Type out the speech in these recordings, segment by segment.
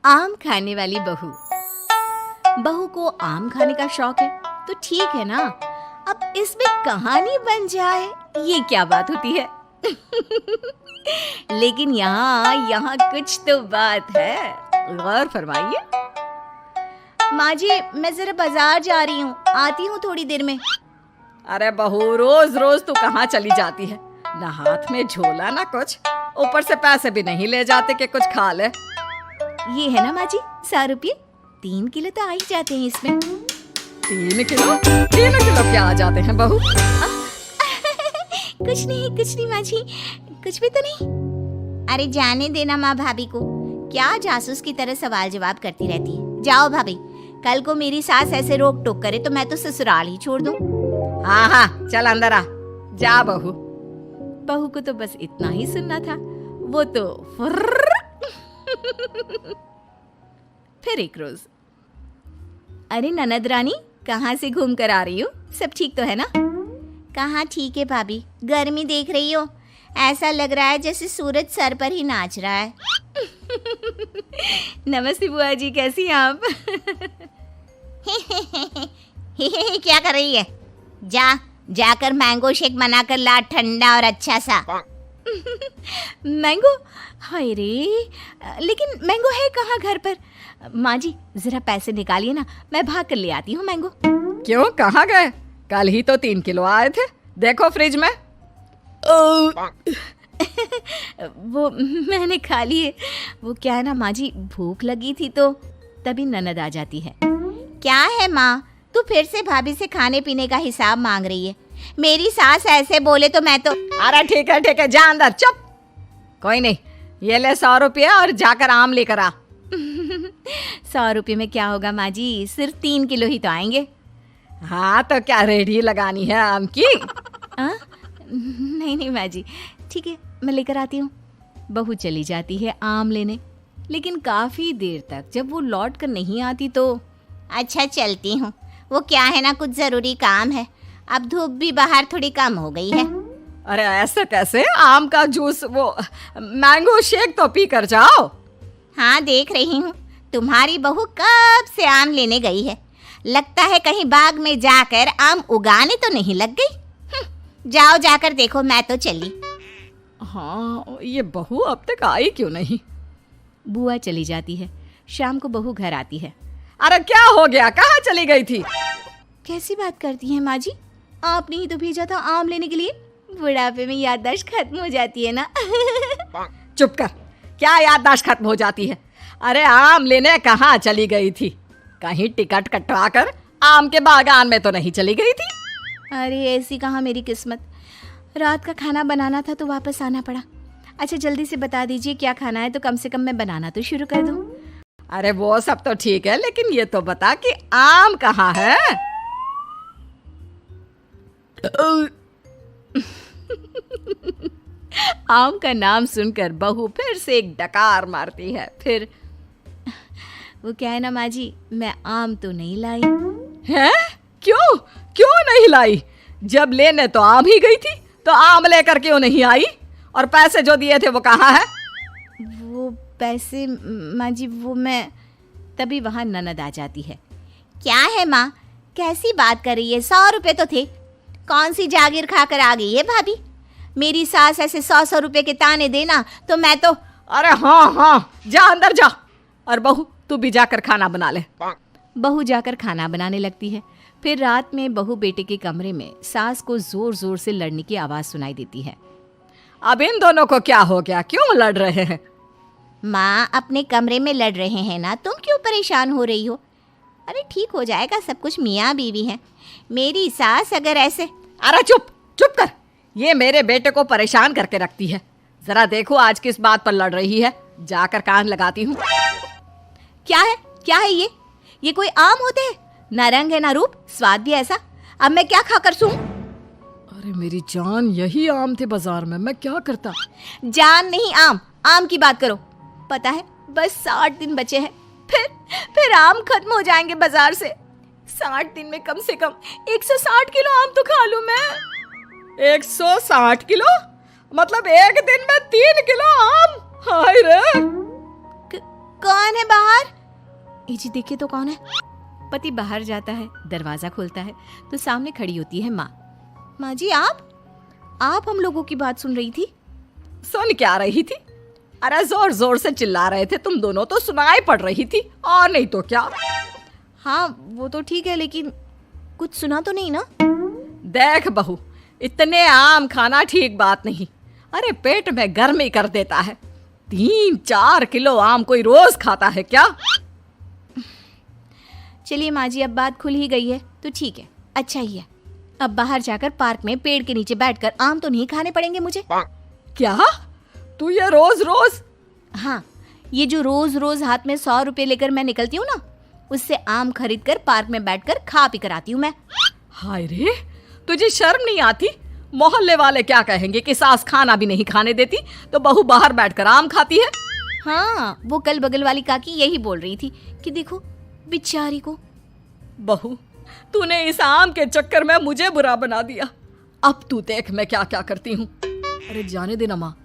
आम खाने वाली बहू। बहू को आम खाने का शौक है तो ठीक है ना, अब इसमें कहानी बन जाए ये क्या बात होती है। लेकिन यहाँ कुछ तो बात है, गौर फरमाइए। माँ जी, मैं जरा बाजार जा रही हूँ, आती हूँ थोड़ी देर में। अरे बहू, रोज रोज तू कहाँ चली जाती है? ना हाथ में झोला ना कुछ, ऊपर से पैसे भी नहीं ले जाते कि कुछ खा ले। ये है ना माँ जी 100 रुपये, 3 किलो तो आ ही जाते हैं इसमें। 3 किलो? 3 किलो क्या आ जाते हैं बहू? कुछ नहीं माँ जी, कुछ भी तो नहीं। अरे जाने देना माँ भाभी को, क्या जासूस की तरह सवाल जवाब करती रहती है। जाओ भाभी, कल को मेरी सास ऐसे रोक टोक करे तो मैं तो ससुराल ही छोड़ दूं। हाँ, चल अंदर आ, जा बहू। बहू को तो बस इतना ही सुनना था, वो तो फिर एक रोज, अरे ननद रानी, कहाँ से घूम कर आ रही हो? सब ठीक तो है ना? कहाँ ठीक है भाभी, गर्मी देख रही हो, ऐसा लग रहा है जैसे सूरज सर पर ही नाच रहा है। नमस्ते बुआ जी, कैसी हैं आप? क्या कर रही है? जाकर मैंगो शेक बनाकर ला, ठंडा और अच्छा सा। मैंगो? हाय रे, लेकिन मैंगो है कहाँ घर पर? माँ जी जरा पैसे निकालिए ना, मैं भाग कर ले आती हूँ मैंगो। क्यों, कहाँ गए? कल ही तो 3 किलो आए थे, देखो फ्रिज में। वो मैंने खा लिए। वो क्या है ना माँ जी, भूख लगी थी तो तभी ननद आ जाती है। क्या है माँ, तू फिर से भाभी से खाने पीने का हिसाब मांग रही है? मेरी सास ऐसे बोले तो मैं तो। अरे ठीक है, जा अंदर, चुप। कोई नहीं, ये ले 100 रुपये और जाकर आम लेकर आ। 100 रुपये में क्या होगा माँ जी, सिर्फ 3 किलो ही तो आएंगे। हाँ तो क्या रेडी लगानी है आम की? नहीं माँ जी, ठीक है, मैं लेकर आती हूँ। बहू चली जाती है आम लेने, लेकिन काफी देर तक जब वो लौट कर नहीं आती तो अच्छा चलती हूँ, वो क्या है ना, कुछ जरूरी काम है। अब धूप भी बाहर थोड़ी कम हो गई है। अरे ऐसे कैसे? आम का जूस, वो मैंगो शेक तो पी कर जाओ। हाँ देख रही हूँ, तुम्हारी बहू कब से आम लेने गई है, लगता है कहीं बाग में जाकर आम उगाने तो नहीं लग गई। जाओ जाकर देखो, मैं तो चली। हाँ, ये बहू अब तक आई क्यों नहीं? बुआ चली जाती है, शाम को बहू घर आती है। अरे क्या हो गया, कहाँ चली गई थी? कैसी बात करती हैं माँ जी, आपने ही तो भेजा था आम लेने के लिए। बुढ़ापे में याददाश्त खत्म हो जाती है ना। चुप कर, क्या याददाश्त खत्म हो जाती है? अरे आम लेने कहाँ चली गई थी? कहीं टिकट कटवा कर आम के बागान में तो नहीं चली गई थी? अरे ऐसी कहाँ मेरी किस्मत, रात का खाना बनाना था तो वापस आना पड़ा। अच्छा जल्दी से बता दीजिए क्या खाना है तो कम से कम मैं बनाना तो शुरू कर दूँ। अरे वो सब तो ठीक है, लेकिन ये तो बता कि आम कहाँ है? आम का नाम सुनकर बहू फिर से एक डकार मारती है। फिर वो क्या है ना माँ जी, मैं आम तो नहीं लाई। हैं? क्यों नहीं लाई? जब लेने तो आम ही गई थी, तो आम लेकर क्यों नहीं आई? और पैसे जो दिए थे वो कहाँ है? वो पैसे माँ जी, वो मैं, तभी वहाँ ननद आ जाती है। क्या है माँ, कैसी बात कर रही है? 100 रुपये तो थे, कौन सी जागीर खाकर आ गई है भाभी? मेरी सास ऐसे 100 रुपये के ताने देना तो मैं तो। अरे हाँ, जा अंदर जा, और बहू तू भी जाकर खाना बना ले। बहू जाकर खाना बनाने लगती है। फिर रात में बहू बेटे के कमरे में सास को जोर जोर से लड़ने की आवाज सुनाई देती है। अब इन दोनों को क्या हो गया, क्यों लड़ रहे हैं? माँ अपने कमरे में लड़ रहे हैं ना, तुम क्यों परेशान हो रही हो? अरे ठीक हो जाएगा सब कुछ, मियाँ बीवी हैं। मेरी सास अगर ऐसे। अरे चुप कर, ये मेरे बेटे को परेशान करके रखती है। जरा देखो आज किस बात पर लड़ रही है, जाकर कान लगाती हूँ। क्या है ये कोई आम होते हैं? ना रंग है ना रूप, स्वाद भी ऐसा। अब मैं क्या खाकर सूं? अरे मेरी जान, यही आम थे बाजार में, मैं क्या करता? जान नहीं, आम की बात करो। पता है बस 60 दिन बचे हैं, फिर आम खत्म हो जाएंगे बाजार से। 60 दिन में कम से कम 160 किलो आम तो खा लूं मैं। 160 किलो? मतलब एक दिन में 3 किलो आम? हाय रे। कौन है बाहर? जी देखे तो कौन है। पति बाहर जाता है, दरवाजा खोलता है तो सामने खड़ी होती है माँ। माँ जी आप हम लोगों की बात सुन रही थी? सुन क्या रही थी? अरे जोर जोर से चिल्ला रहे थे तुम दोनों, तो सुनाई पड़ रही थी, और नहीं तो क्या। हाँ वो तो ठीक है, लेकिन कुछ सुना तो नहीं ना? देख बहू, इतने आम खाना ठीक बात नहीं। अरे पेट में गर्मी कर देता है। 3-4 किलो आम कोई रोज खाता है क्या? चलिए माँ जी, अब बात खुल ही गई है तो ठीक है, अच्छा ही है। अब बाहर जाकर पार्क में पेड़ के नीचे बैठकर आम तो नहीं खाने पड़ेंगे मुझे। क्या तू ये रोज रोज? हाँ, ये जो रोज रोज हाथ में 100 रुपए लेकर मैं निकलती हूँ ना, उससे आम खरीद कर पार्क में बैठकर खा पी कर आती हूँ मैं। हाय रे, तुझे शर्म नहीं आती? मोहल्ले वाले क्या कहेंगे कि सास खाना भी नहीं खाने देती तो बहू बाहर बैठकर आम खाती है। हाँ, वो कल बगल वाली काकी यही बोल रही थी कि देखो बेचारी को। बहू, तूने इस आम के चक्कर में मुझे बुरा बना दिया। अब तू देख मैं क्या क्या करती हूँ। अरे जाने देना माँ।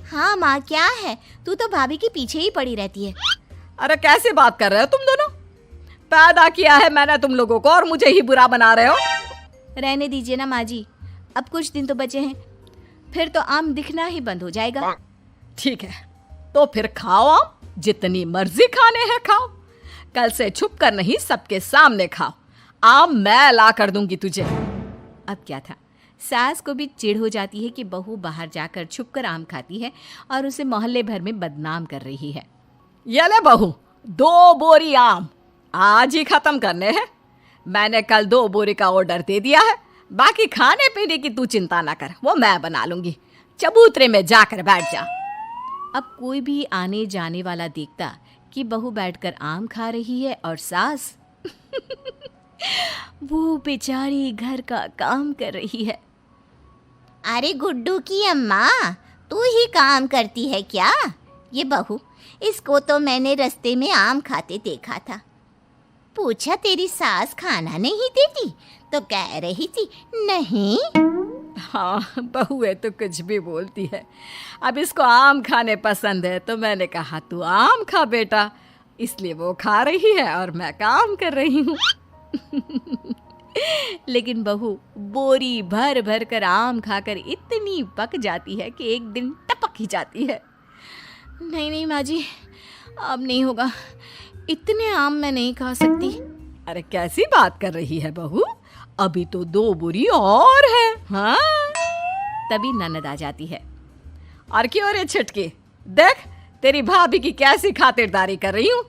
हाँ माँ, क्या है, तू तो भाभी के पीछे ही पड़ी रहती है। अरे कैसे बात कर रहे हो तुम दोनों? पैदा किया है मैंने तुम लोगों को और मुझे ही बुरा बना रहे हो। रहने दीजिए ना माँ जी, अब कुछ दिन तो बचे हैं, फिर तो आम दिखना ही बंद हो जाएगा। ठीक है, तो फिर खाओ आम, जितनी मर्जी खाने हैं खाओ। कल से छुप कर नहीं, सबके सामने खाओ। आम मैं ला कर दूंगी तुझे। अब क्या था, सास को भी चिढ़ हो जाती है कि बहू बाहर जाकर छुपकर आम खाती है और उसे मोहल्ले भर में बदनाम कर रही है। ये ले बहू, 2 बोरी आम आज ही खत्म करने हैं। मैंने कल 2 बोरी का ऑर्डर दे दिया है। बाकी खाने पीने की तू चिंता ना कर, वो मैं बना लूंगी। चबूतरे में जाकर बैठ जा। अब कोई भी आने जाने वाला देखता कि बहू बैठकर आम खा रही है और सास वो बेचारी घर का काम कर रही है। अरे गुड्डू की अम्मा, तू ही काम करती है क्या? ये बहू, इसको तो मैंने रास्ते में आम खाते देखा था। पूछा तेरी सास खाना नहीं देती तो कह रही थी नहीं। हाँ, बहू है तो कुछ भी बोलती है। अब इसको आम खाने पसंद है तो मैंने कहा तू आम खा बेटा, इसलिए वो खा रही है और मैं काम कर रही हूँ। लेकिन बहू बोरी भर भर कर आम खाकर इतनी पक जाती है कि एक दिन टपक ही जाती है। नहीं नहीं माँ जी, अब नहीं होगा, इतने आम मैं नहीं खा सकती। अरे कैसी बात कर रही है बहू, अभी तो 2 बोरी और है। हाँ, तभी ननद आ जाती है। और क्यों रे छटके, देख तेरी भाभी की कैसी खातिरदारी कर रही हूँ।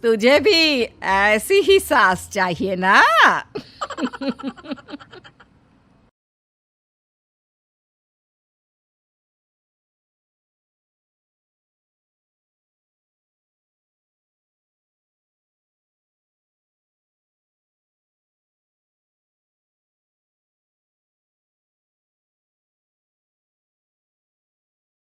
तुझे भी ऐसी ही सास चाहिए ना?